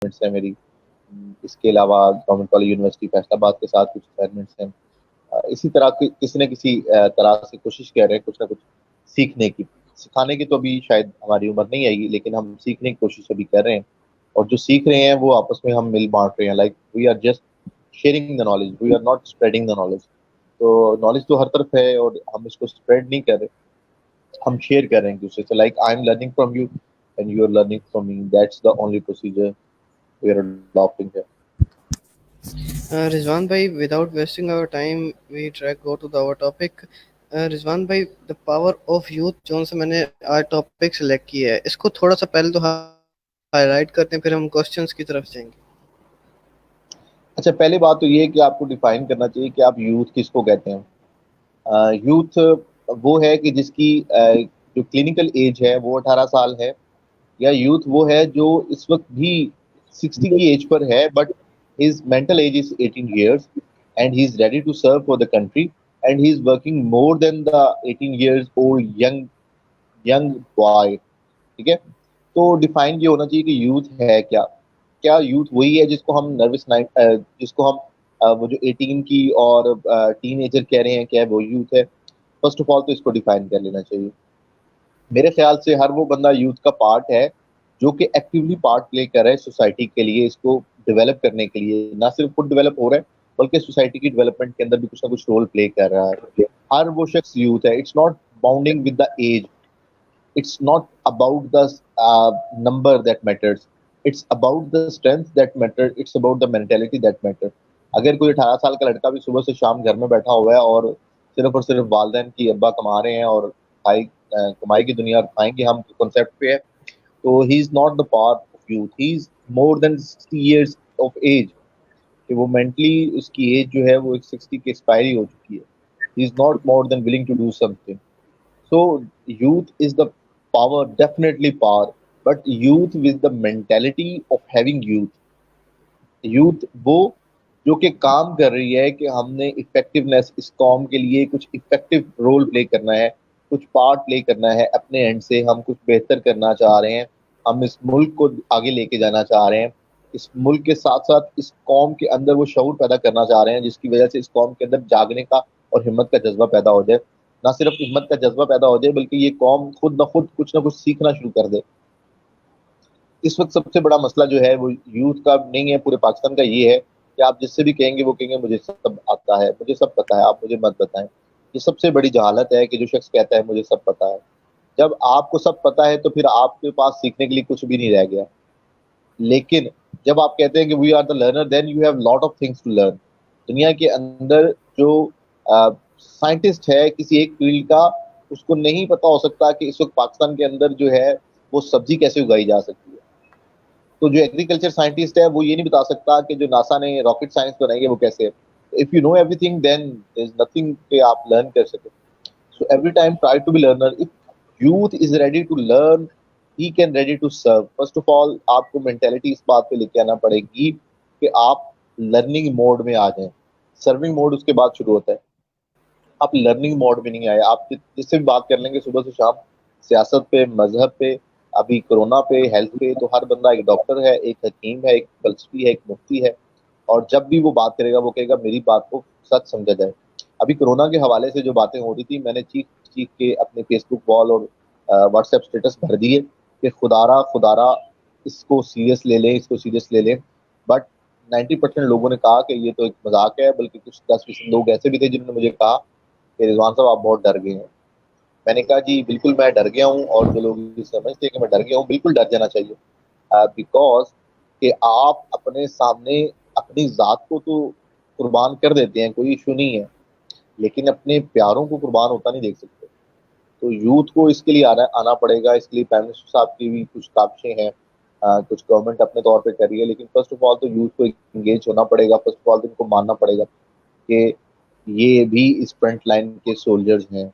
Assignments हैं मेरी। इसके अलावा गवर्नमेंट कॉलेज यूनिवर्सिटी फैसलाबाद के साथ कुछ असाइनमेंट्स हैं। इसी तरह की किसी न किसी तरह से कोशिश कर रहे हैं कुछ ना कुछ सीखने की। सिखाने की तो अभी शायद हमारी उम्र नहीं आएगी, लेकिन हम सीखने की कोशिश अभी कर रहे हैं। और जो सीख रहे हैं वो आपस में हम मिल बांट रहे हैं। Like we are just sharing the knowledge, we are not spreading the knowledge. तो नॉलेज तो हर तरफ है और हम इसको स्प्रेड नहीं कर रहे, हम शेयर कर रहे हैं एक दूसरे से। Like I am learning from you and you are learning from me, that's the only procedure we are adopting है। Rizwan bhai, without wasting our time, we try go to our topic. Rizwan भाई, the power of youth zone से मैंने आज topic select किया है, इसको थोड़ा सा पहले तो हाईलाइट करते हैं, फिर हम क्वेश्चंस की तरफ जाएंगे। अच्छा, पहली बात तो ये है कि आपको डिफाइन करना चाहिए कि आप यूथ किसको कहते हैं। यूथ वो है कि जिसकी जो क्लिनिकल एज है वो 18 साल है। या यूथ वो है जो इस वक्त भी 60 की एज पर है, but his mental age is 18 years and he is ready to serve for the country and he is working more than the 18 years old young young boy. ठीक है। तो डिफाइन ये होना चाहिए कि यूथ है क्या। क्या यूथ वही है जिसको हम नर्वस नाइट, जिसको हम वो जो 18 की और टीन एजर कह रहे हैं, क्या वो यूथ है? फर्स्ट ऑफ ऑल तो इसको डिफाइन कर लेना चाहिए। मेरे ख्याल से हर वो बंदा यूथ का पार्ट है जो कि एक्टिवली पार्ट प्ले कर रहा है सोसाइटी के लिए, इसको डेवलप करने के लिए। ना सिर्फ खुद डेवलप हो रहा है बल्कि सोसाइटी की डेवलपमेंट के अंदर भी कुछ ना कुछ रोल प्ले कर रहा है। हर वो शख्स यूथ है। It's not bounding with the age, it's not about the number that matters, it's about the strength that matter, it's about the mentality that matter। अगर कोई 18 साल का लड़का भी सुबह से शाम घर में बैठा हुआ है और सिर्फ वालदेन की अब्बा कमा रहे हैं और कमाई की दुनिया खाएंगे हम कॉन्सेप्ट पे है, तो he is not the part of youth, he is more than 60 years of age. कि वो मेंटली उसकी एज जो है वो एक 60 की एक्सपायरी हो चुकी है। He is not more than willing to do something. So youth is the power, definitely power, but youth with the mentality of having youth। Youth वो जो कि काम कर रही है कि हमने इफेक्टिवनेस इस कौम के लिए कुछ इफेक्टिव रोल प्ले करना है, कुछ पार्ट प्ले करना है अपने एंड से। हम कुछ बेहतर करना चाह रहे हैं, हम इस मुल्क को आगे लेके जाना चाह रहे हैं। इस मुल्क के साथ साथ इस कौम के अंदर वो शऊर पैदा करना चाह रहे हैं जिसकी वजह से इस कौम के अंदर जागने का और हिम्मत का जज्बा पैदा हो जाए। ना सिर्फ हिम्मत का जज्बा पैदा हो जाए बल्कि ये कौम खुद न खुद कुछ ना कुछ सीखना शुरू कर दे। इस वक्त सबसे बड़ा मसला जो है वो यूथ का नहीं है, पूरे पाकिस्तान का ये है कि आप जिससे भी कहेंगे वो कहेंगे मुझे सब आता है, मुझे सब पता है, आप मुझे मत बताएं। ये सबसे बड़ी जहालत है कि जो शख्स कहता है मुझे सब पता है। जब आपको सब पता है तो फिर आपके पास सीखने के लिए कुछ भी नहीं रह गया। लेकिन जब आप कहते हैं कि we are the learner, then you have lot of things to learn. दुनिया के अंदर जो साइंटिस्ट है किसी एक फील्ड का, उसको नहीं पता हो सकता कि इस वक्त पाकिस्तान के अंदर जो है वो सब्जी कैसे उगाई जा सकती है। तो जो एग्रीकल्चर साइंटिस्ट है वो ये नहीं बता सकता कि जो नासा ने रॉकेट साइंस बनाई है वो कैसे है। If you know everything then there is nothing कि आप लर्न कर सके। So every time try to be learner. If youth is ready to learn, he can ready to serve. First of all आपको मेंटेलिटी इस बात पे लेके आना पड़ेगी कि आप लर्निंग मोड में आ जाएं। सर्विंग मोड उसके बाद शुरू होता है। आप लर्निंग मोड में नहीं आए। आप जिससे भी बात कर लेंगे सुबह से शाम, सियासत पे, मजहब पे, अभी कोरोना पे, हेल्थ पे, तो हर बंदा एक डॉक्टर है, एक हकीम है, एक फलसफी है, एक मुफ्ती है। और जब भी वो बात करेगा वो कहेगा मेरी बात को सच समझा जाए। अभी कोरोना के हवाले से जो बातें हो रही थी, मैंने चीख चीख के अपने फेसबुक वॉल और व्हाट्सएप स्टेटस भर दिए कि खुदारा खुदारा इसको सीरियस ले लें, इसको सीरियस ले लें। बट 90% लोगों ने कहा कि ये तो एक मजाक है, बल्कि कुछ 10% लोग ऐसे भी थे जिन्होंने मुझे कहा कि रिजवान साहब आप बहुत डर गए हैं। मैंने कहा जी बिल्कुल मैं डर गया हूँ, और जो लोग ये समझते हैं कि मैं डर गया हूँ, बिल्कुल डर जाना चाहिए। बिकॉज कि आप अपने सामने अपनी जात को तो कुर्बान कर देते हैं, कोई इशू नहीं है, लेकिन अपने प्यारों को कुर्बान होता नहीं देख सकते। तो यूथ को इसके लिए आना पड़ेगा। इसके लिए प्राइम मिनिस्टर साहब की भी कुछ काविशें हैं, कुछ गवर्नमेंट अपने तौर पे कर रही है, लेकिन फर्स्ट ऑफ ऑल तो यूथ को इंगेज होना पड़ेगा। फर्स्ट ऑफ ऑल तो इनको मानना पड़ेगा कि ये भी इस फ्रंट लाइन के सोल्जर्स हैं।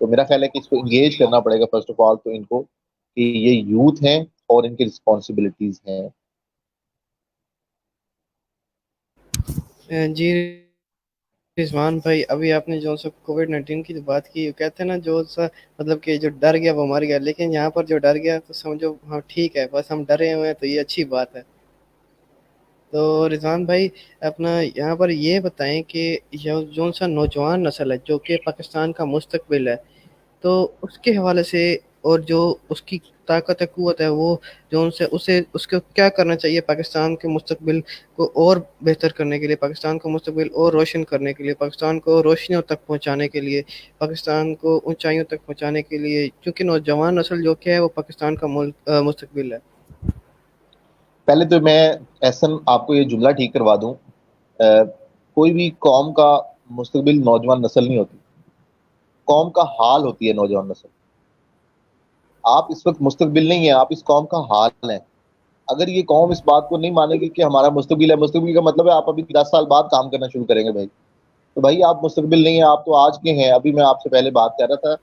तो मेरा ख्याल है कि इसको इंगेज करना पड़ेगा फर्स्ट ऑफ ऑल तो इनको, कि ये यूथ हैं और इनकी रिस्पॉन्सिबिलिटीज हैं। जी रिजवान भाई, अभी आपने जो सा कोविड-19 की जो बात की, कहते हैं ना जो सा मतलब कि जो डर गया वो मर गया, लेकिन यहाँ पर जो डर गया तो समझो हाँ ठीक है, बस हम डरे हुए हैं तो ये अच्छी बात है। तो रिजवान भाई, अपना यहाँ पर ये बताएं कि जो जो सा नौजवान नस्ल है जो कि पाकिस्तान का मुस्तकबिल है, तो उसके हवाले से और जो उसकी ताकत है, कुव्वत है, वो जो उनसे उसे उसको क्या करना चाहिए पाकिस्तान के मुस्तकबिल को और बेहतर करने के लिए, पाकिस्तान का मुस्तकबिल और रोशन करने के लिए, पाकिस्तान को रोशनियों तक पहुंचाने के लिए, पाकिस्तान को ऊंचाइयों तक पहुंचाने के लिए, क्योंकि नौजवान नस्ल जो कि है वो पाकिस्तान का मुस्तकबिल है। पहले तो मैं एहसन आपको ये जुमला ठीक करवा दूं, कोई भी कौम का मुस्तकबिल नौजवान नस्ल नहीं होती, कौम का हाल होती है नौजवान नस्ल। आप इस वक्त मुस्तकबिल नहीं है, आप इस कौम का हाल है। अगर ये कौम इस बात को नहीं मानेगी कि हमारा मुस्तकबिल है, मुस्तकबिल का मतलब है आप अभी 10 साल बाद काम करना शुरू करेंगे भाई, तो भाई आप मुस्तकबिल नहीं है, आप तो आज के हैं। अभी मैं आपसे पहले बात कर रहा था,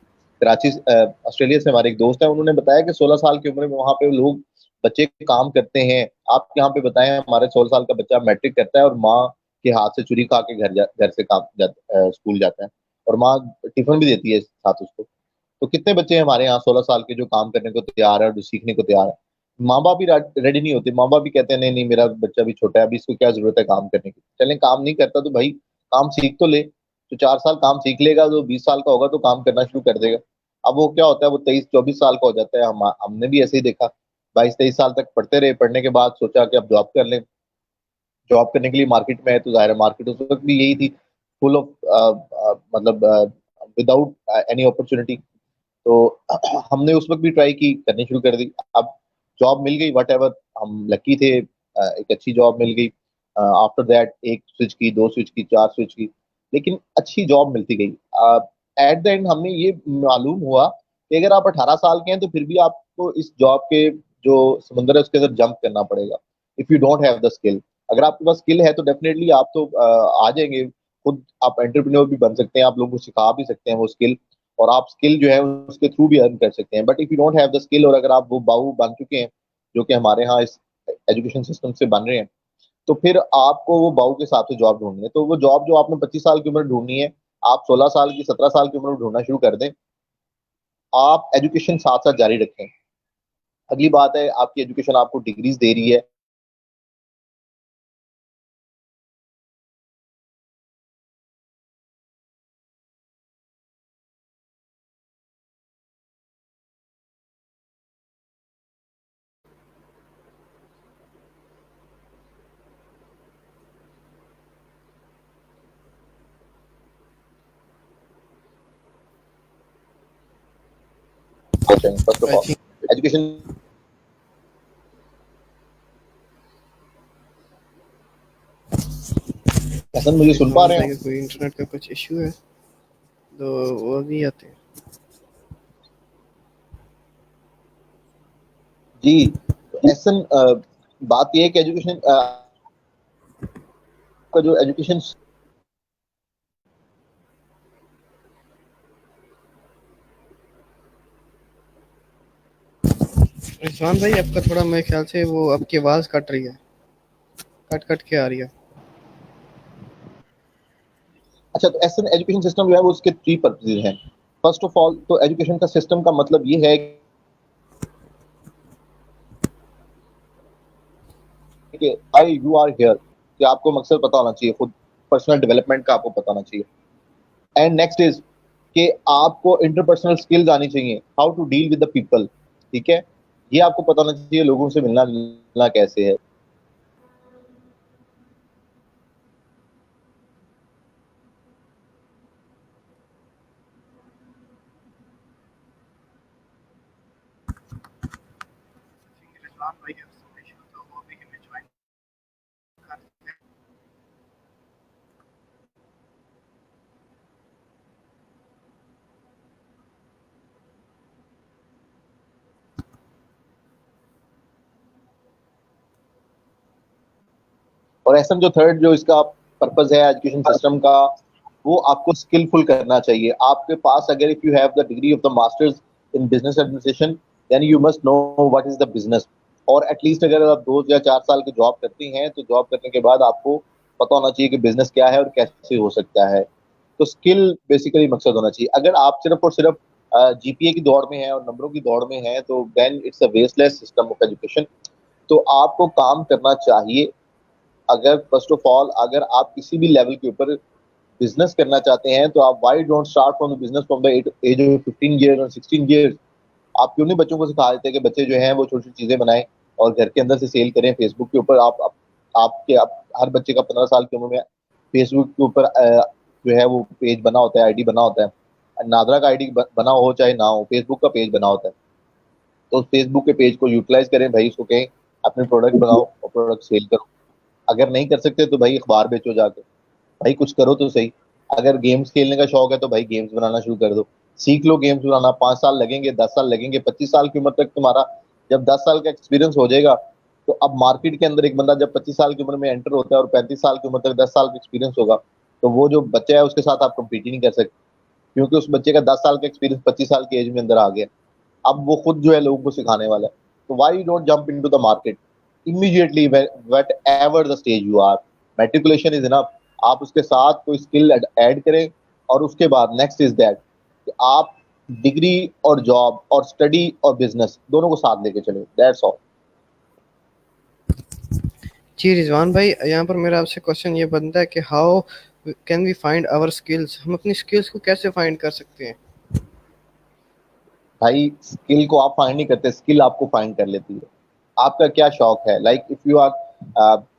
कराची ऑस्ट्रेलिया से हमारे एक दोस्त है, उन्होंने बताया कि 16 साल की उम्र में वहां पे लोग बच्चे काम करते हैं। आप यहाँ पे बताएं, हमारे 16 साल का बच्चा मैट्रिक करता है और माँ के हाथ से चुरी खा के घर से स्कूल जाता है, और माँ टिफिन भी देती है साथ उसको। तो कितने बच्चे हैं हमारे यहाँ 16 साल के जो काम करने को तैयार है और जो सीखने को तैयार है। माँ बाप भी रेडी नहीं होते, माँ बाप भी कहते हैं नहीं नहीं मेरा बच्चा भी छोटा है, अभी इसको क्या जरूरत है काम करने की। चलें, काम नहीं करता तो भाई काम सीख तो ले, तो 4 साल काम सीख लेगा, तो 20 साल का होगा तो काम करना शुरू कर देगा। अब वो क्या होता है, वो 23-24 साल का हो जाता है। हमने भी ऐसे ही देखा, 22-23 साल तक पढ़ते रहे, पढ़ने के बाद सोचा कि अब जॉब कर लें। जॉब करने के लिए मार्केट में है, तो जाहिर है मार्केट उस वक्त भी यही थी, फुल ऑफ मतलब विदाउट एनी अपॉर्चुनिटी। तो हमने उस वक्त भी ट्राई की, करनी शुरू कर दी। अब जॉब मिल गई, वट एवर, हम लकी थे, एक अच्छी जॉब मिल गई। आफ्टर दैट एक स्विच की, दो स्विच की, चार स्विच की, लेकिन अच्छी जॉब मिलती गई। एट द एंड हमें ये मालूम हुआ कि अगर आप 18 साल के हैं तो फिर भी आपको इस जॉब के जो समुंदर है उसके अंदर जंप करना पड़ेगा, if you don't have the skill. अगर आपके पास स्किल है तो डेफिनेटली आप तो आ जाएंगे खुद, आप एंटरप्रेन्योर भी बन सकते हैं, आप लोगों को सिखा भी सकते हैं वो स्किल, और आप स्किल जो है उसके थ्रू भी अर्न कर सकते हैं। But if you don't have the skill, और अगर आप वो बाबू बन चुके हैं जो कि हमारे यहाँ इस एजुकेशन सिस्टम से बन रहे हैं, तो फिर आपको वो बाबू के हिसाब से जॉब ढूंढनी है। तो वो जॉब जो आपने 25 साल की उम्र ढूंढनी है, आप 16 साल की, 17 साल की उम्र में ढूंढना शुरू कर दें। आप एजुकेशन साथ साथ जारी रखें। अगली बात है, आपकी एजुकेशन आपको डिग्रीज दे रही है। First of I all think education. Hasan, मुझे सुन पा रिजवान रहे भाई हो? का कोई इंटरनेट का कुछ इशू है, तो वो भी आते हैं। जी। तो एहसन, बात यह है कि एजुकेशन का जो एजुकेशन, रिजवान भाई, आपका थोड़ा मेरे ख्याल से वो आपकी आवाज़ कट रही है, कट कट के आ रही है। अच्छा, तो एसन एजुकेशन सिस्टम जो है वो उसके 3 पर्पजेज हैं। फर्स्ट ऑफ ऑल तो एजुकेशन का सिस्टम का मतलब ये है कि आई यू आर हियर, कि आपको मकसद पता होना चाहिए, खुद पर्सनल डेवलपमेंट का आपको पता होना चाहिए। एंड नेक्स्ट इज कि आपको इंटरपर्सनल स्किल्स आनी चाहिए, how to deal with the people. ठीक है, ये आपको पता होना चाहिए, लोगों से मिलना जुलना कैसे है। रिजवान भाई का इशू, तो वो भी हमें ज्वाइन कर। और ऐसा जो थर्ड जो इसका पर्पज है एजुकेशन सिस्टम का, वो आपको स्किलफुल करना चाहिए। आपके पास अगर if you have the degree of the masters in business administration, then you must know what is the business. और एटलीस्ट अगर आप 2 या 4 साल की जॉब करती हैं, तो जॉब करने के बाद आपको पता होना चाहिए कि बिजनेस क्या है और कैसे हो सकता है। तो स्किल बेसिकली मकसद होना चाहिए। अगर आप सिर्फ और सिर्फ जीपीए की दौड़ में है और नंबरों की दौड़ में है, तो then it's a wasteless system of education. तो आपको काम करना चाहिए, अगर फर्स्ट ऑफ ऑल अगर आप किसी भी लेवल के ऊपर बिजनेस करना चाहते हैं तो आप why don't start from the business from the age of 15 year और 16 ईयर। आप क्यों नहीं बच्चों को सिखा देते कि बच्चे जो हैं वो छोटी छोटी चीजें बनाएं और घर के अंदर से सेल करें फेसबुक के ऊपर। हर बच्चे का 15 साल की उम्र में फेसबुक के ऊपर जो है वो पेज बना होता है, आईडी बना होता है। नादरा का आईडी बना हो चाहे ना हो, फेसबुक का पेज बना होता है। तो फेसबुक के पेज को यूटिलाइज करें भाई, उसको कहें अपने प्रोडक्ट बनाओ और प्रोडक्ट सेल करो। अगर नहीं कर सकते तो भाई अखबार बेचो जाके, भाई कुछ करो तो सही। अगर गेम्स खेलने का शौक है तो भाई गेम्स बनाना शुरू कर दो, सीख लो गेम्स बनाना। 5 साल लगेंगे, 10 साल लगेंगे, 25 साल की उम्र तक तुम्हारा जब 10 साल का एक्सपीरियंस हो जाएगा तो अब मार्केट के अंदर एक बंदा जब 25 साल की उम्र में एंटर होता है और 35 साल की उम्र तक 10 साल का एक्सपीरियंस होगा, तो वो जो बच्चा है उसके साथ आप कम्पीट ही नहीं कर सकते, क्योंकि उस बच्चे का 10 साल का एक्सपीरियंस 25 साल की एज में अंदर आ गया। अब वो खुद जो है लोगों को सिखाने वाला है। तो why don't jump into the market immediately whatever the stage you are. Matriculation is enough. आप उसके साथ कोई स्किल ऐड करें और उसके बाद नेक्स्ट इज दैट कि आप डिग्री और जॉब और स्टडी और बिजनेस दोनों को साथ लेके चले। That's all. जी रिजवान भाई, यहाँ पर मेरा आपसे क्वेश्चन ये बनता है कि how can we find our skills, हम अपनी स्किल्स को कैसे फाइंड कर सकते हैं? भाई स्किल को आप फाइंड नहीं करते, स्किल आपको फाइंड कर लेती है। आपका क्या शौक है? Like if you are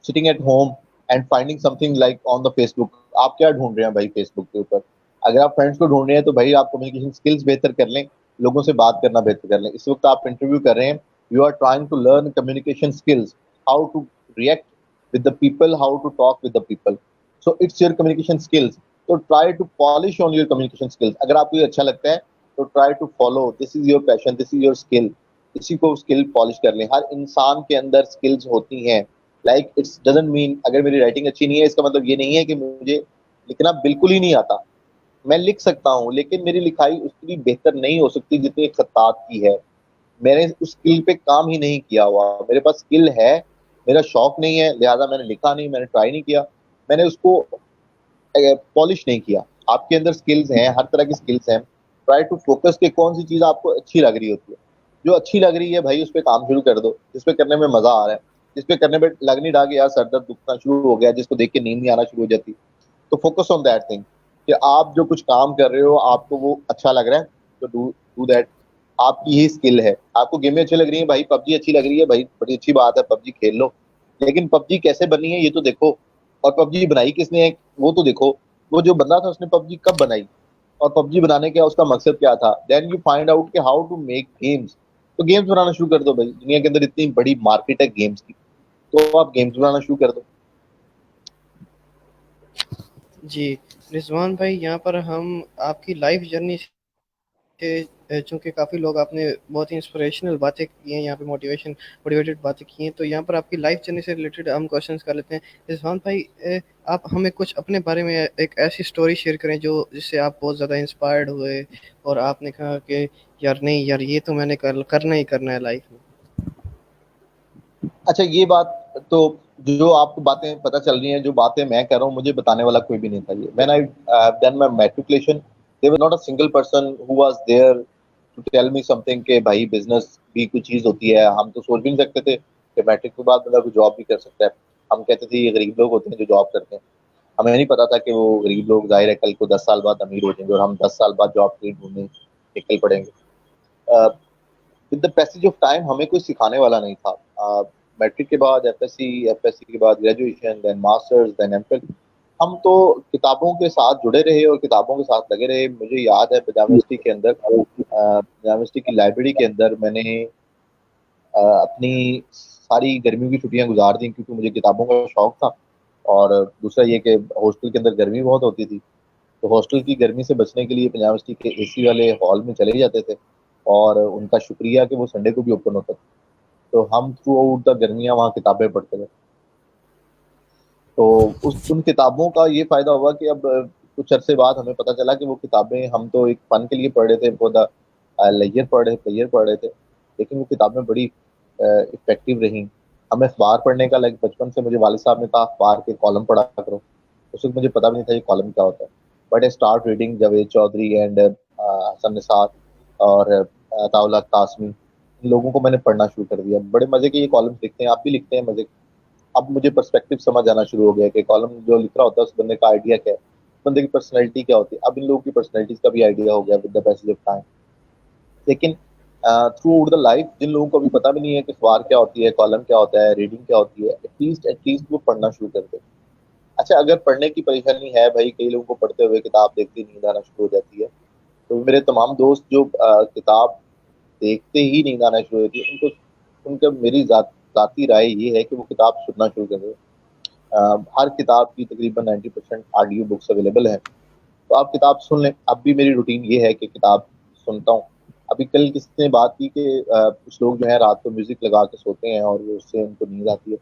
sitting at home and finding something like on the Facebook, आप क्या ढूंढ रहे हैं भाई फेसबुक के ऊपर? अगर आप फ्रेंड्स को ढूंढ रहे हैं तो भाई आप कम्युनिकेशन स्किल्स बेहतर कर लें, लोगों से बात करना बेहतर कर लें। इस वक्त आप इंटरव्यू कर रहे हैं, you are trying to learn communication skills, how to react with the people, how to talk with the people. So it's your communication skills. So try to polish on your communication skills. अगर आपको ये अच्छा लगता है तो try to follow. This is your passion, this is your skill. इसी को skill polish कर लें। हर इंसान के अंदर स्किल्स होती हैं। लाइक इट्स डजंट मीन अगर मेरी राइटिंग अच्छी नहीं है इसका मतलब ये नहीं है कि मुझे लिखना बिल्कुल ही नहीं आता। मैं लिख सकता हूँ लेकिन मेरी लिखाई उतनी बेहतर नहीं हो सकती जितनी एक खत्तात की है। मैंने उस स्किल पे काम ही नहीं किया हुआ। मेरे पास स्किल है, मेरा शौक नहीं है, लिहाजा मैंने लिखा नहीं, मैंने ट्राई नहीं किया, मैंने उसको पॉलिश नहीं किया। आपके अंदर स्किल्स हैं, हर तरह की स्किल्स हैं। ट्राई टू फोकस कि कौन सी चीज आपको अच्छी लग रही होती है। जो अच्छी लग रही है भाई उस पर काम शुरू कर दो, जिसपे करने में मजा आ रहा है। जिसपे करने में लग नहीं रहा कि यार सर दर्द दुखना शुरू हो गया, जिसको देख के नींद नहीं आना शुरू हो जाती, तो फोकस ऑन दैट थिंग कि आप जो कुछ काम कर रहे हो आपको वो अच्छा लग रहा है, तो डू डू दैट। आपकी ही स्किल है। आपको गेमें अच्छी लग रही है भाई, पबजी अच्छी लग रही है भाई, बड़ी अच्छी बात है, पबजी खेल लो। लेकिन पबजी कैसे बनी है ये तो देखो, और पबजी बनाई किसने है वो तो देखो। वो जो बंदा था उसने पबजी कब बनाई और पबजी बनाने का उसका मकसद क्या था। देन यू फाइंड आउट कि हाउ टू मेक गेम्स। तो गेम्स बनाना शुरू कर दो भाई, दुनिया के अंदर इतनी बड़ी मार्केट है गेम्स की, तो आप गेम्स बनाना शुरू कर दो। जी रिजवान भाई, यहाँ पर हम आपकी लाइफ जर्नी से, चूंकि काफ़ी लोग आपने बहुत ही इंस्पिरेशनल बातें की हैं यहाँ पे, मोटिवेटेड बातें की हैं, तो यहाँ पर आपकी लाइफ जर्नी से रिलेटेड हम क्वेश्चंस कर लेते हैं। रिजवान भाई, आप हमें कुछ अपने बारे में एक ऐसी स्टोरी शेयर करें जो जिससे आप बहुत ज़्यादा इंस्पायर्ड हुए और आपने कहा कि यार नहीं यार, ये तो मैंने करना ही करना है लाइफ में। अच्छा ये बात तो, जो आपको बातें पता चल रही हैं, जो बातें मैं कर रहा हूँ, मुझे बताने वाला कोई भी नहीं था। ये when I have done my matriculation, there was not a single person who was there to tell me something कि भाई बिजनेस भी कोई चीज होती है। हम तो सोच भी नहीं सकते थे कि मैट्रिक के बाद बंदा कोई जॉब भी कर सकता है। हम कहते थे ये गरीब लोग होते हैं जो जॉब करते हैं। हमें नहीं पता था कि वो गरीब लोग जाहिर है कल को 10 साल बाद अमीर हो जाएंगे और हम 10 साल बाद जॉब के लिए ढूंढने निकल पड़ेंगे। With the passage of time हमें कोई सिखाने वाला नहीं था। मैट्रिक के बाद एफएससी, एफएससी के बाद graduation, then masters, then MPhil. हम तो किताबों के साथ जुड़े रहे और किताबों के साथ लगे रहे। मुझे याद है पंजाब यूनिवर्सिटी के अंदर, पंजाब यूनिवर्सिटी की लाइब्रेरी के अंदर मैंने अपनी सारी गर्मियों की छुट्टियां गुजार दी, क्योंकि मुझे किताबों का शौक था। और दूसरा ये कि हॉस्टल के अंदर गर्मी बहुत होती थी, तो हॉस्टल की गर्मी से बचने के लिए पंजाब यूनिवर्सिटी के एसी वाले हॉल में चले जाते थे। और उनका शुक्रिया कि वो संडे को भी ओपन होता था, तो हम थ्रू आउट द गर्मियाँ वहाँ किताबें पढ़ते थे। तो उस उन किताबों का ये फायदा हुआ कि अब कुछ अरसे बाद हमें पता चला कि वो किताबें हम तो एक फन के लिए पढ़ रहे थे, पौधा लैयर पढ़ रहे थे, लेकिन वो किताबें बड़ी इफेक्टिव रहीं। हमें अखबार पढ़ने का, लाइक बचपन से मुझे वालिद साहब ने कहा अखबार के कॉलम पढ़ा करो। उस वक्त मुझे पता भी नहीं था ये कॉलम क्या होता है। But I start reading Javed Chaudhry and Hassan Nisar और अताउल्लाह कासमी। इन लोगों को मैंने पढ़ना शुरू कर दिया। बड़े मजे के ये कॉलम्स लिखते हैं, आप भी लिखते हैं मजे के। अब मुझे पर्सपेक्टिव समझ आना शुरू हो गया कि कॉलम जो लिख रहा होता है उस बंदे का आइडिया क्या है, बंदे की पर्सनैलिटी क्या होती है। अब इन लोगों की पर्सनैलिटीज का भी आइडिया हो गया with the passage of time. लेकिन थ्रू आउट द लाइफ जिन लोगों को अभी पता भी नहीं है कि अखबार क्या होती है, कॉलम क्या होता है, रीडिंग क्या होती है, एटलीस्ट वो पढ़ना शुरू कर दे। अच्छा, अगर पढ़ने की परेशानी है भाई, कई लोगों को पढ़ते हुए किताब देखते ही नींद आना शुरू हो जाती है, तो मेरे तमाम दोस्त जो किताब देखते ही नींद आना शुरू होती है, उनको उनका मेरी जाती राय ये है कि वो किताब सुनना शुरू कर दे। हर किताब की तकरीबन 90% ऑडियो बुक्स अवेलेबल है, तो आप किताब सुन लें। अब भी मेरी रूटीन ये है कि किताब सुनता हूँ। अभी कल किसी ने बात की कि कुछ लोग जो है रात को म्यूजिक लगा के सोते हैं और वो उससे उनको नींद आती है।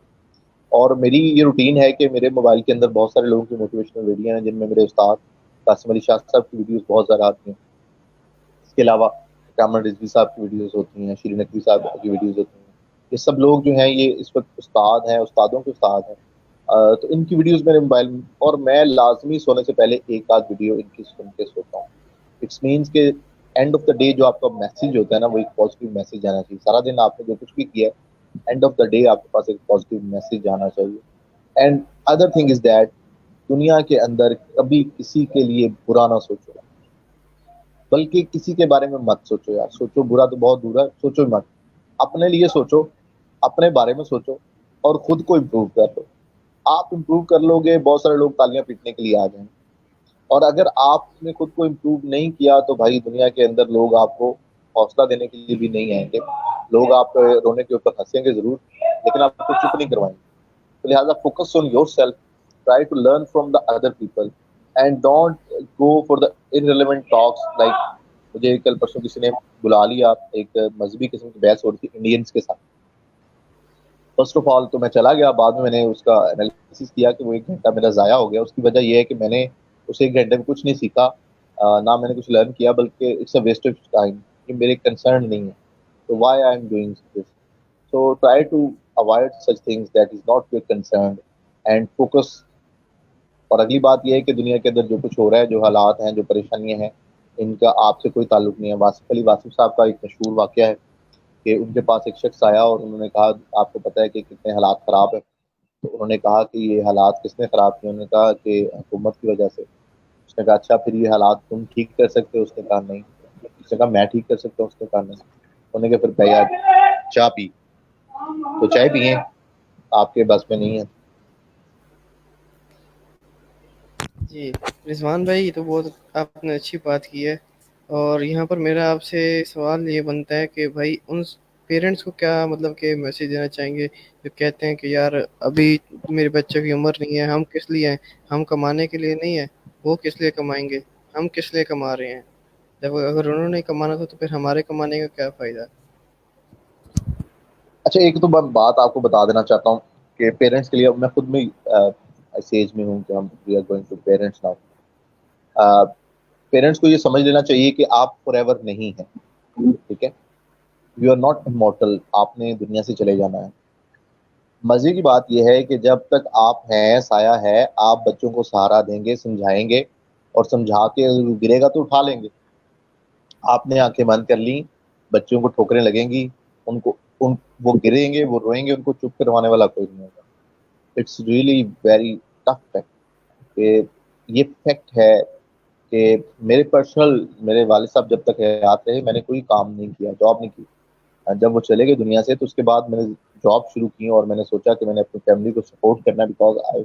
और मेरी ये रूटीन है कि मेरे मोबाइल के अंदर बहुत सारे लोगों की मोटिवेशनल वीडियो हैं, जिनमें मेरे उस्ताद कासिम अली शाह साहब की वीडियोस बहुत ज़्यादा आती हैं। इसके अलावा कामरान रिजवी साहब की वीडियोस होती हैं, श्री नकवी साहब की वीडियोस होती हैं। ये सब लोग जो हैं ये इस वक्त उस्ताद हैं, उस्तादों के उस्ताद हैं। तो इनकी वीडियोस मेरे मोबाइल में, और मैं लाजमी सोने से पहले एक आध वीडियो इनकी सुन के सोता हूँ। इट्स मीन्स के एंड ऑफ द डे जो आपका मैसेज होता है ना, वो एक पॉजिटिव मैसेज आना चाहिए। सारा दिन आपने जो कुछ भी किया है, एंड ऑफ द डे आपके पास एक पॉजिटिव मैसेज आना चाहिए। And other thing is that दुनिया के अंदर कभी किसी के लिए बुरा ना सोचो, बल्कि किसी के बारे में मत सोचो यार। सोचो बुरा तो बहुत दूर है, सोचो ही मत। अपने लिए सोचो, अपने बारे में सोचो, और खुद को इम्प्रूव कर लो। आप इम्प्रूव कर लोगे, बहुत सारे लोग तालियां पीटने के लिए आ जाएंगे। और अगर आपने खुद को इम्प्रूव नहीं किया तो भाई दुनिया के अंदर लोग आपको हौसला देने के लिए भी नहीं आएंगे। लोग आप रोने के ऊपर हंसेंगे जरूर, लेकिन आपको चुप नहीं करवाएंगे। तो लिहाजा focus on yourself, try to learn from the other people, and don't go for the irrelevant talks. Like मुझे कल परसों किसी ने बुला लिया, एक मजहबी किस्म की बहस हो रही थी इंडियंस के साथ। फर्स्ट ऑफ ऑल तो मैं चला गया, बाद में मैंने उसका एनालिसिस किया कि वो एक घंटा मेरा ज़ाया हो गया। उसकी वजह यह है कि मैंने उस एक घंटे में कुछ नहीं सीखा, ना मैंने कुछ लर्न किया, बल्कि it's a waste of time. ये मेरे कंसर्न नहीं है, तो why I am doing this. So try to avoid such things that is not your concern, and focus. और अगली बात यह है कि दुनिया के अंदर जो कुछ हो रहा है, जो हालात हैं, जो परेशानियां हैं, इनका आपसे कोई ताल्लुक नहीं है। वासिफ साहब का एक मशहूर वाकया है कि उनके पास एक शख्स आया और उन्होंने कहा, आपको पता है कि कितने हालात ख़राब है। तो उन्होंने कहा कि ये हालात किसने ख़राब किए? उन्होंने कहा कि हुकूमत की वजह से। उसने कहा अच्छा, फिर ये हालात तुम ठीक कर सकते हो? उसने कहा नहीं। उसने कहा मैं ठीक कर सकता हूँ? उसने कहा नहीं। उन्होंने कहा फिर भैया चाय पी, तो चाय पिए, आपके बस में नहीं है। जी, रिज़वान भाई, ये तो बहुत आपने अच्छी बात की है। और यहाँ पर मेरा आपसे सवाल ये बनता है कि भाई उन पेरेंट्स को क्या मतलब कि मैसेज देना चाहेंगे जो कहते हैं कि यार अभी मेरे बच्चे की उम्र नहीं है, हम किस लिए हैं? हम कमाने के लिए नहीं है, वो किस लिए कमाएँगे? हम किस लिए कमा रहे हैं? जब अगर उन्होंने कमाना था तो फिर हमारे कमाने का क्या फ़ायदा? अच्छा, एक तो मैं बात आपको बता देना चाहता हूँ कि पेरेंट्स के लिए मैं खुद में इस एज में हूँ कि हम we are going to parents now. Parents को ये समझ लेना चाहिए कि आप फॉरएवर नहीं हैं, ठीक है? यू आर नॉट इमॉर्टल, आपने दुनिया से चले जाना है। मजे की बात यह है कि जब तक आप हैं, साया है, आप बच्चों को सहारा देंगे, समझाएंगे, और समझा के अगर वो गिरेगा तो उठा लेंगे। आपने आंखें बंद कर ली, बच्चों को ठोकरें लगेंगी, उनको उन वो गिरेंगे, वो रोएंगे, उनको चुप करवाने वाला कोई नहीं होगा। It's really very tough fact कि ये फैक्ट है कि मेरे वालिद साहब जब तक हयात रहे, मैंने कोई काम नहीं किया, जॉब नहीं की। जब वो चले गए दुनिया से, तो उसके बाद मैंने जॉब शुरू की और मैंने सोचा कि मैंने अपनी फैमिली को सपोर्ट करना, because I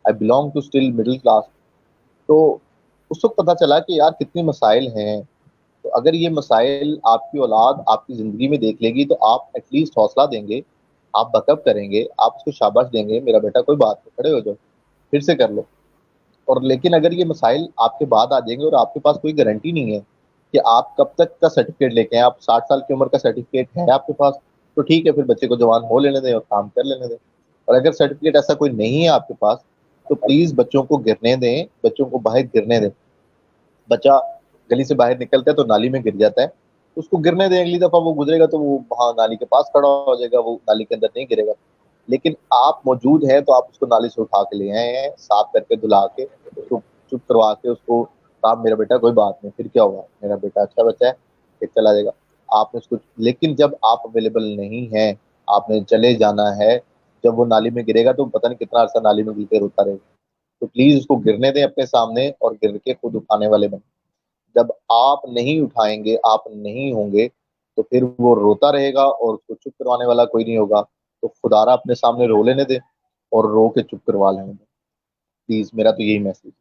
I belong to still middle class. तो उस वक्त पता चला कि यार कितने मसाइल हैं। तो अगर ये मसाइल आपकी औलाद आपकी ज़िंदगी में देख लेगी, तो आप एटलीस्ट हौसला देंगे, आप बकअप करेंगे, आप उसको शाबाश देंगे, मेरा बेटा कोई बात नहीं, खड़े हो जाओ, फिर से कर लो। और लेकिन अगर ये मसाइल आपके बाद आ जाएंगे और आपके पास कोई गारंटी नहीं है कि आप कब तक का सर्टिफिकेट लेके हैं, आप 60 साल की उम्र का सर्टिफिकेट है आपके पास, तो ठीक है, फिर बच्चे को जवान हो लेने दें और काम कर लेने दें। और अगर सर्टिफिकेट ऐसा कोई नहीं है आपके पास, तो प्लीज़ बच्चों को गिरने दें, बच्चों को बाहर गिरने दें। बच्चा गली से बाहर निकलता है तो नाली में गिर जाता है, तो उसको गिरने दें। अगली दफ़ा वो गुजरेगा तो वो वहाँ नाली के पास खड़ा हो जाएगा, वो नाली के अंदर नहीं गिरेगा। लेकिन आप मौजूद हैं तो आप उसको नाली से उठा के ले आए हैं, साफ करके धुला के, चुप चुप करवा के उसको कहा मेरा बेटा कोई बात नहीं, फिर क्या हुआ, मेरा बेटा अच्छा बच्चा है, फिर चला जाएगा। आपने उसको, लेकिन जब आप अवेलेबल नहीं हैं, आपने चले जाना है, जब वो नाली में गिरेगा तो पता नहीं कितना अरसा नाली में गिरते रोता रहेगा। तो प्लीज उसको गिरने दें अपने सामने और गिर के खुद उठाने वाले बने। जब आप नहीं उठाएंगे, आप नहीं होंगे, तो फिर वो रोता रहेगा और उसको चुप करवाने वाला कोई नहीं होगा। तो खुदारा अपने सामने रो लेने दें और रो के चुप करवा लेने दें। प्लीज, मेरा तो यही मैसेज।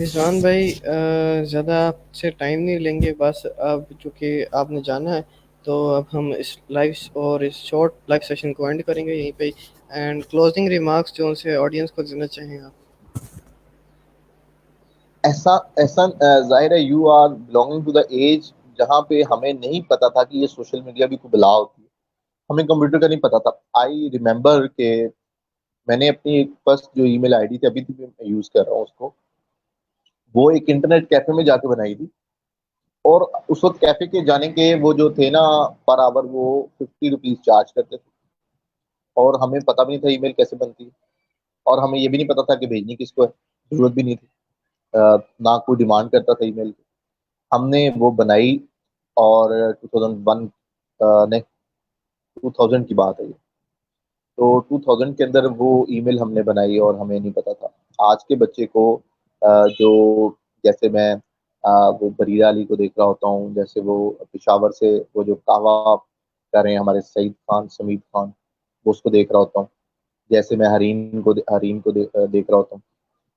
रिजवान भाई, ज़्यादा आपसे टाइम नहीं लेंगे, बस अब चूँकि आपने जाना है, तो अब हम इस लाइव और इस शॉर्ट लाइव सेशन को एंड करेंगे यहीं पे। एंड क्लोजिंग रिमार्क्स जो उनसे ऑडियंस को देना चाहें आप। ऐसा ऐसा जाहिर है you are belonging to the age जहाँ पे हमें नहीं पता था कि ये सोशल मीडिया भी कोई बला होती है। हमें कंप्यूटर का नहीं पता था। आई रिमेम्बर के मैंने अपनी एक फर्स्ट जो ईमेल आईडी थी, अभी भी मैं यूज कर रहा हूँ उसको, वो एक इंटरनेट कैफे में जाके बनाई थी। और उस वक्त कैफे के जाने के वो जो थे ना, पर आवर वो 50 रुपीज चार्ज करते थे। और हमें पता भी नहीं था ईमेल कैसे बनती है। और हमें ये भी नहीं पता था कि भेजनी किसको है, जरूरत भी नहीं थी। ना कोई डिमांड करता था ईमेल की। हमने वो बनाई और 2001, नहीं, 2000 की बात है ये। तो 2000 के अंदर वो ईमेल हमने बनाई और हमें नहीं पता था। आज के बच्चे को जो, जैसे मैं वो बरीरा अली को देख रहा होता हूँ, जैसे वो पेशावर से वो जो कहवा कर रहे हैं हमारे सईद खान, समीद खान, वो उसको देख रहा होता हूँ। जैसे मैं हरीन को देख रहा होता हूँ।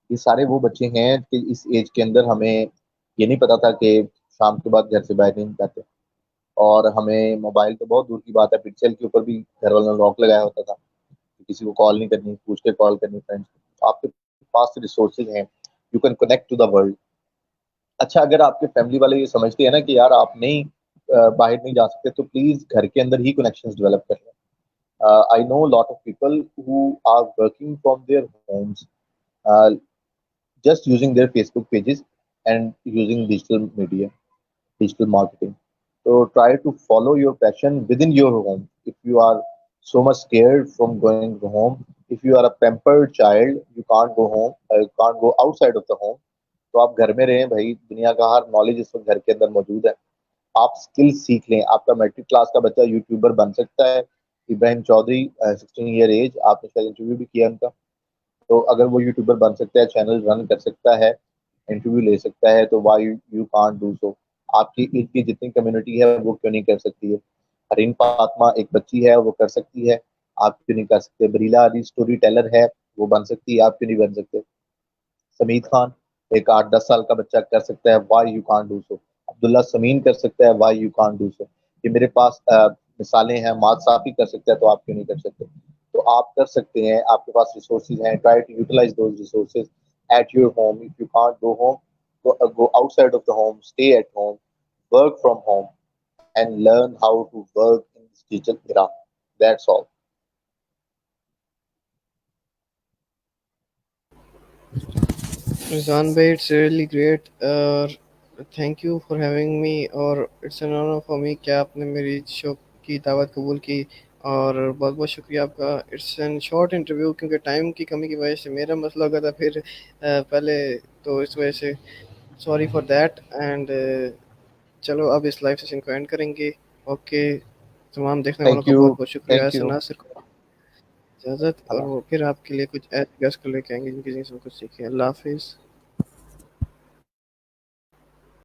ये सारे वो बच्चे हैं कि इस एज के अंदर हमें ये नहीं पता था कि शाम के बाद घर से बाहर नहीं जाते। और हमें मोबाइल तो बहुत दूर की बात है, पिक्सल के ऊपर भी घर वालों ने लॉक लगाया होता था कि किसी को कॉल नहीं करनी, पूछ के कॉल करनी फ्रेंड्स को। आपके पास रिसोर्सेज हैं, you can connect to the world. अच्छा, अगर आपके फैमिली वाले ये समझते हैं ना कि यार आप नहीं बाहर नहीं जा सकते, तो प्लीज घर के अंदर ही कनेक्शंस डेवलप कर लें। I know lot of people who are working from their homes, just using their Facebook pages and using digital media, digital marketing. So try to follow your passion within your home. If you are so much scared from going home, if you are a pampered child, you can't go home, can't go outside of the home. तो आप घर में रहें भाई, दुनिया का हर knowledge इस वक्त घर के अंदर मौजूद है। आप स्किल सीख लें। आपका मैट्रिक क्लास का बच्चा यूट्यूबर बन सकता है। इब्राहिम चौधरी, 16 ईयर एज, आपने शायद इंटरव्यू भी किया उनका। तो अगर वो यूट्यूबर बन सकता है, चैनल रन कर सकता है, इंटरव्यू ले सकता है, तो why you can't do so. आपकी ईद की जितनी कम्युनिटी है वो क्यों नहीं कर सकती है। हरीन फातिमा एक बच्ची है, वो कर सकती है, आप क्यों नहीं कर सकते। बरीला अली स्टोरी टेलर है, वो बन सकती है, आप क्यों नहीं बन सकते। समीद खान एक 8-10 साल का बच्चा कर सकता है, why you can't do so. Abdullah Sameen कर सकता है, why you can't do so. ये मेरे पास मिसालें हैं। माद साफी कर सकता है, तो आप क्यों नहीं कर सकते। तो आप कर सकते हैं, आपके पास रिसोर्सेज हैं। Try to utilize those resources at your home. If you can't go home, go outside of the home, stay at home, work from home, and learn how to work in this digital era. That's all. Rizwan भाई, it's really great और thank you for having me, और it's an honour for me कि आपने मेरी show की दावत कबूल की। और बहुत बहुत शुक्रिया आपका। इट्स एन शॉर्ट इंटरव्यू, क्योंकि टाइम की कमी की वजह से मेरा मसला हो गया था फिर पहले, तो इस वजह से सॉरी फॉर दैट। एंड चलो अब इस लाइव सेशन को एंड करेंगे। ओके, तमाम देखने वालों Thank का बहुत you. बहुत शुक्रिया। Thank ऐसे you. नासिर को इजाज़त, और वो फिर आपके लिए कुछ ऐसे गेस्ट को लेके आएंगे जिनकी जिनसे हम कुछ सीखें। अल्लाह हाफिज़।